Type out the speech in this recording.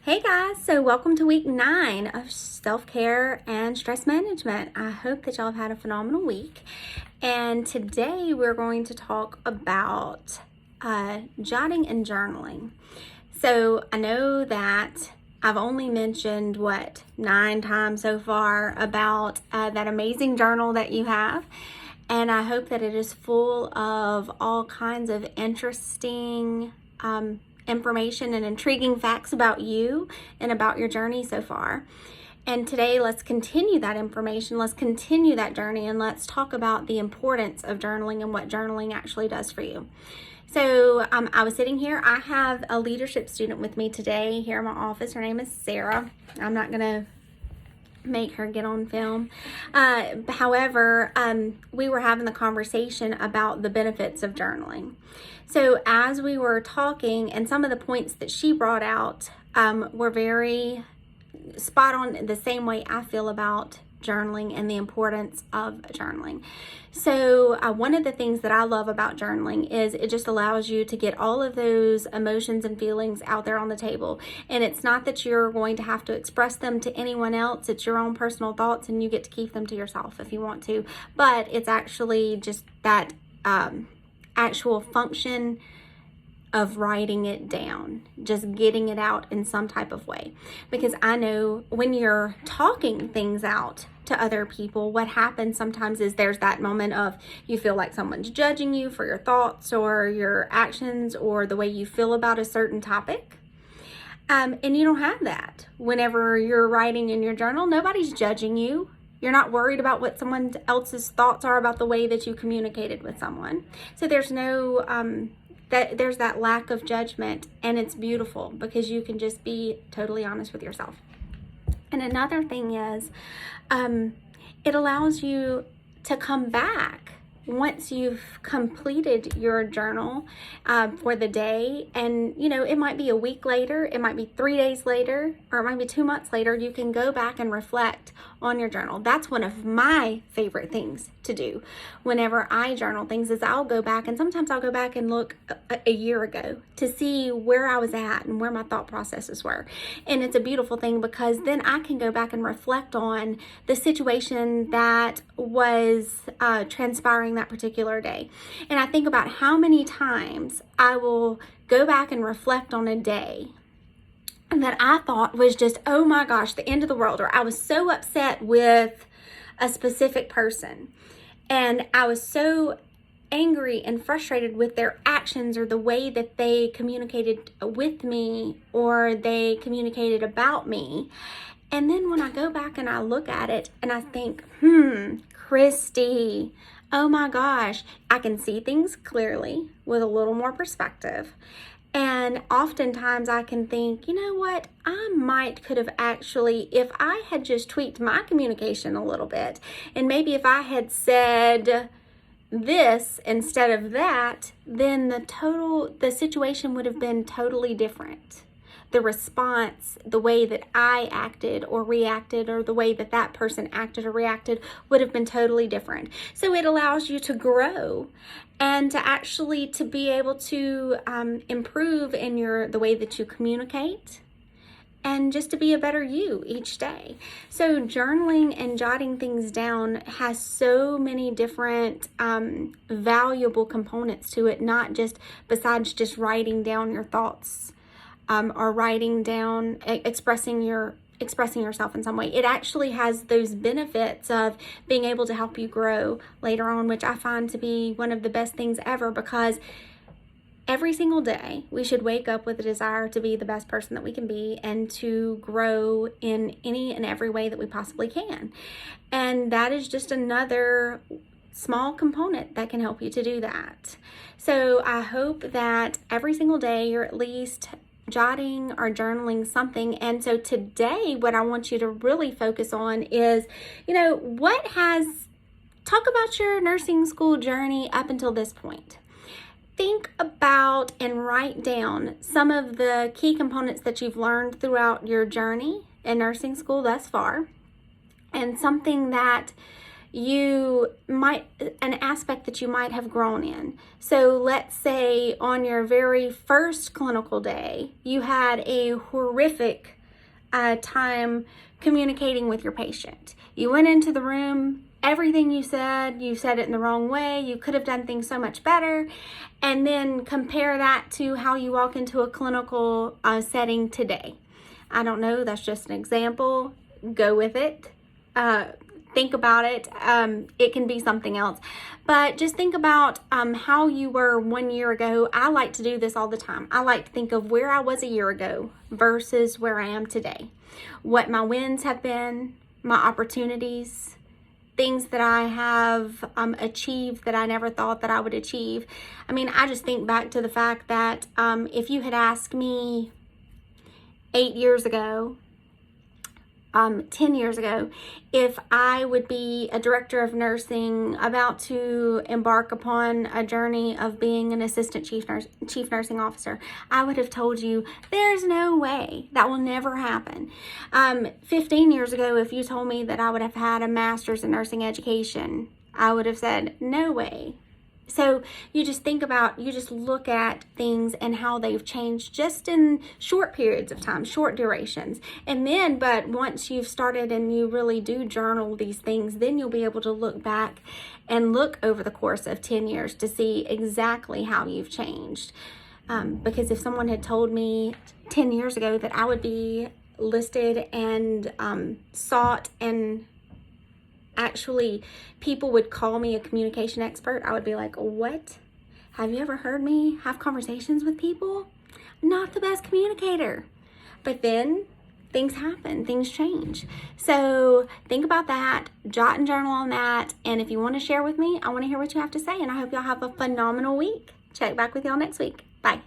Hey guys, so welcome to week 9 of self-care and stress management. I hope that y'all have had a phenomenal week. And today we're going to talk about jotting and journaling. So I know that I've only mentioned 9 times so far about that amazing journal that you have. And I hope that it is full of all kinds of interesting information and intriguing facts about you and about your journey so far. And today, let's continue that information, let's continue that journey, and let's talk about the importance of journaling and what journaling actually does for you. So I was sitting here. I have a leadership student with me today here in my office. Her name is Sarah. I'm not going to make her get on film. However, we were having the conversation about the benefits of journaling. So as we were talking, and some of the points that she brought out were very spot on, the same way I feel about journaling and the importance of journaling. So one of the things that I love about journaling is it just allows you to get all of those emotions and feelings out there on the table. And it's not that you're going to have to express them to anyone else. It's your own personal thoughts, and you get to keep them to yourself if you want to. But it's actually just that actual function of writing it down, just getting it out in some type of way. Because I know when you're talking things out to other people, what happens sometimes is there's that moment of you feel like someone's judging you for your thoughts or your actions or the way you feel about a certain topic. And you don't have that. Whenever you're writing in your journal, nobody's judging you. You're not worried about what someone else's thoughts are about the way that you communicated with someone. So there's no there's that lack of judgment, and it's beautiful because you can just be totally honest with yourself. And another thing is it allows you to come back once you've completed your journal for the day. And it might be a week later, it might be 3 days later, or it might be 2 months later. You can go back and reflect on your journal. That's one of my favorite things to do whenever I journal things, is I'll go back, and sometimes I'll go back and look a year ago to see where I was at and where my thought processes were. And it's a beautiful thing because then I can go back and reflect on the situation that was transpiring that particular day. And I think about how many times I will go back and reflect on a day that I thought was just, oh my gosh, the end of the world, or I was so upset with a specific person, and I was so angry and frustrated with their actions or the way that they communicated with me or they communicated about me. And then when I go back and I look at it and I think, Christy, oh my gosh, I can see things clearly with a little more perspective. And oftentimes I can think, you know what, I could have actually, if I had just tweaked my communication a little bit, and maybe if I had said this instead of that, then the situation would have been totally different. The response, the way that I acted or reacted, or the way that that person acted or reacted would have been totally different. So it allows you to grow and to actually to be able to improve in the way that you communicate, and just to be a better you each day. So journaling and jotting things down has so many different valuable components to it, not just besides just writing down your thoughts. Or writing down, expressing yourself in some way. It actually has those benefits of being able to help you grow later on, which I find to be one of the best things ever, because every single day we should wake up with a desire to be the best person that we can be and to grow in any and every way that we possibly can. And that is just another small component that can help you to do that. So I hope that every single day you're at least jotting or journaling something. And so today, what I want you to really focus on is, talk about your nursing school journey up until this point. Think about and write down some of the key components that you've learned throughout your journey in nursing school thus far, and something that an aspect that you might have grown in. So let's say on your very first clinical day, you had a horrific time communicating with your patient. You went into the room, everything you said it in the wrong way. You could have done things so much better. And then compare that to how you walk into a clinical setting today. I don't know, that's just an example. Go with it. Think about it. It can be something else. But just think about how you were 1 year ago. I like to do this all the time. I like to think of where I was a year ago versus where I am today. What my wins have been, my opportunities, things that I have achieved that I never thought that I would achieve. I mean, I just think back to the fact that if you had asked me 8 years ago, 10 years ago, if I would be a director of nursing about to embark upon a journey of being an assistant chief nursing officer, I would have told you there's no way, that will never happen. 15 years ago, if you told me that I would have had a master's in nursing education, I would have said no way. So you just think about, you just look at things and how they've changed just in short periods of time, short durations. And then, but once you've started and you really do journal these things, then you'll be able to look back and look over the course of 10 years to see exactly how you've changed. Because if someone had told me 10 years ago that I would be listed and sought and actually people would call me a communication expert, I would be like, what? Have you ever heard me have conversations with people? Not the best communicator. But then things happen, things change. So think about that, jot and journal on that. And if you want to share with me, I want to hear what you have to say. And I hope y'all have a phenomenal week. Check back with y'all next week. Bye.